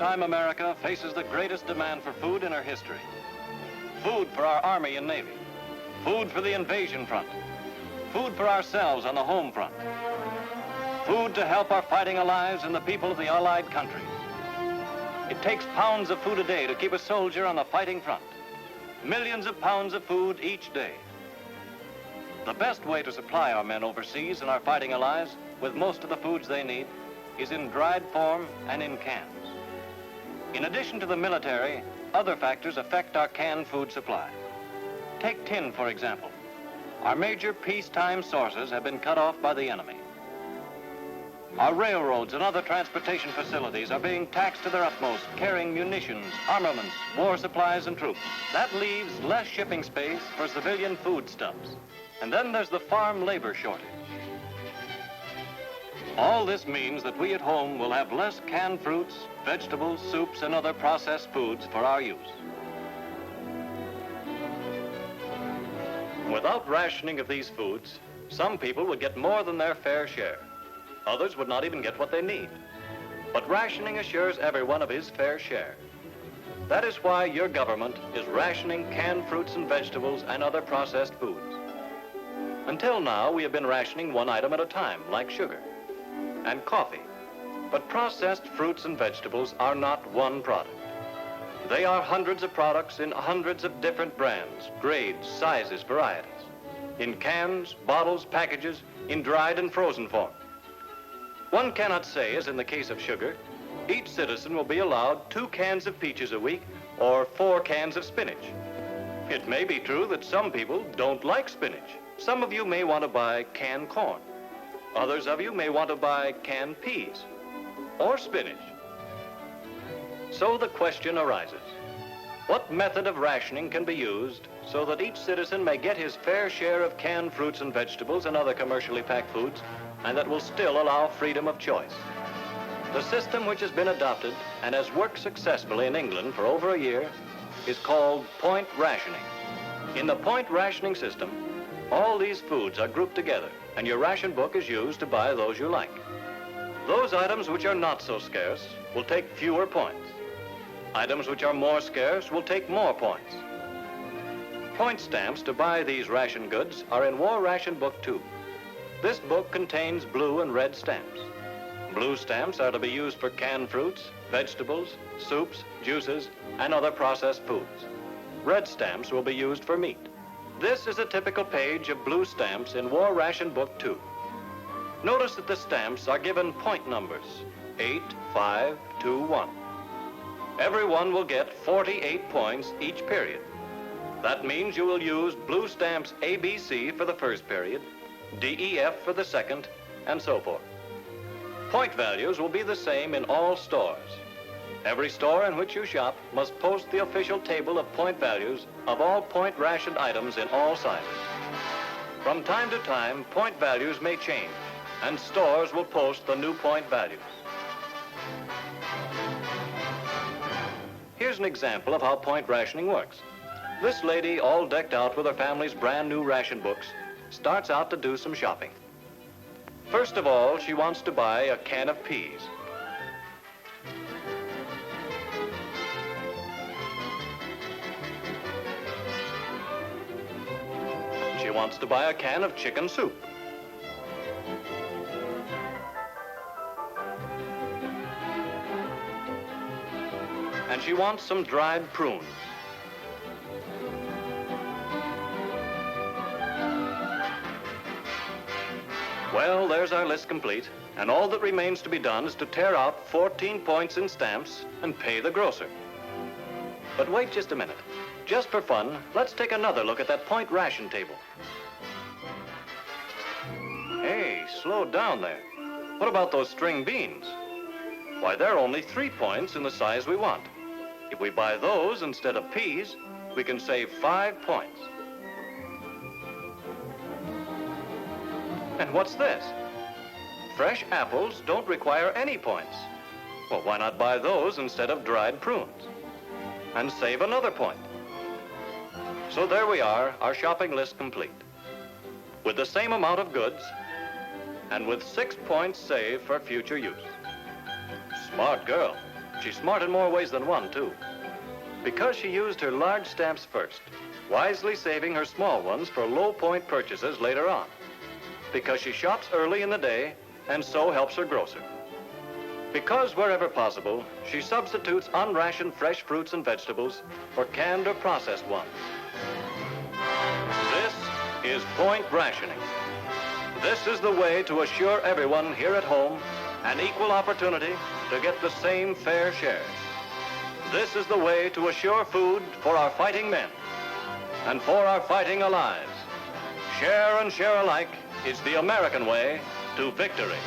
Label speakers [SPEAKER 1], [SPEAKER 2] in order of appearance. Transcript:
[SPEAKER 1] peacetime America faces the greatest demand for food in her history. Food for our Army and Navy. Food for the invasion front. Food for ourselves on the home front. Food to help our fighting allies and the people of the Allied countries. It takes pounds of food a day to keep a soldier on the fighting front. Millions of pounds of food each day. The best way to supply our men overseas and our fighting allies with most of the foods they need is in dried form and in cans. In addition to the military, other factors affect our canned food supply. Take tin, for example. Our major peacetime sources have been cut off by the enemy. Our railroads and other transportation facilities are being taxed to their utmost, carrying munitions, armaments, war supplies, and troops. That leaves less shipping space for civilian foodstuffs. And then there's the farm labor shortage. All this means that we at home will have less canned fruits, vegetables, soups, and other processed foods for our use. Without rationing of these foods, some people would get more than their fair share. Others would not even get what they need. But rationing assures everyone of his fair share. That is why your government is rationing canned fruits and vegetables and other processed foods. Until now, we have been rationing one item at a time, like sugar and coffee. But processed fruits and vegetables are not one product. They are hundreds of products in hundreds of different brands, grades, sizes, varieties. In cans, bottles, packages, in dried and frozen form. One cannot say, as in the case of sugar, each citizen will be allowed 2 cans of peaches a week or 4 cans of spinach. It may be true that some people don't like spinach. Some of you may want to buy canned corn. Others of you may want to buy canned peas or spinach. So the question arises, what method of rationing can be used so that each citizen may get his fair share of canned fruits and vegetables and other commercially packed foods, and that will still allow freedom of choice? The system which has been adopted and has worked successfully in England for over a year is called point rationing. In the point rationing system, all these foods are grouped together, and your ration book is used to buy those you like. Those items which are not so scarce will take fewer points. Items which are more scarce will take more points. Point stamps to buy these ration goods are in War Ration Book 2. This book contains blue and red stamps. Blue stamps are to be used for canned fruits, vegetables, soups, juices, and other processed foods. Red stamps will be used for meat. This is a typical page of blue stamps in War Ration Book 2. Notice that the stamps are given point numbers, 8, 5, 2, 1. Everyone will get 48 points each period. That means you will use blue stamps ABC for the first period, DEF for the second, and so forth. Point values will be the same in all stores. Every store in which you shop must post the official table of point values of all point rationed items in all sizes. From time to time, point values may change, and stores will post the new point values. Here's an example of how point rationing works. This lady, all decked out with her family's brand new ration books, starts out to do some shopping. First of all, she wants to buy a can of peas. She wants to buy a can of chicken soup. And she wants some dried prunes. Well, there's our list complete, and all that remains to be done is to tear out 14 points in stamps and pay the grocer. But wait just a minute. Just for fun, let's take another look at that point ration table. Hey, slow down there. What about those string beans? Why, they're only 3 points in the size we want. If we buy those instead of peas, we can save 5 points. And what's this? Fresh apples don't require any points. Well, why not buy those instead of dried prunes? And save another point. So there we are, our shopping list complete. With the same amount of goods, and with 6 points saved for future use. Smart girl. She's smart in more ways than one, too. Because she used her large stamps first, wisely saving her small ones for low-point purchases later on. Because she shops early in the day and so helps her grocer. Because wherever possible, she substitutes unrationed fresh fruits and vegetables for canned or processed ones. This is point rationing. This is the way to assure everyone here at home an equal opportunity to get the same fair share. This is the way to assure food for our fighting men and for our fighting allies. Share and share alike is the American way to victory.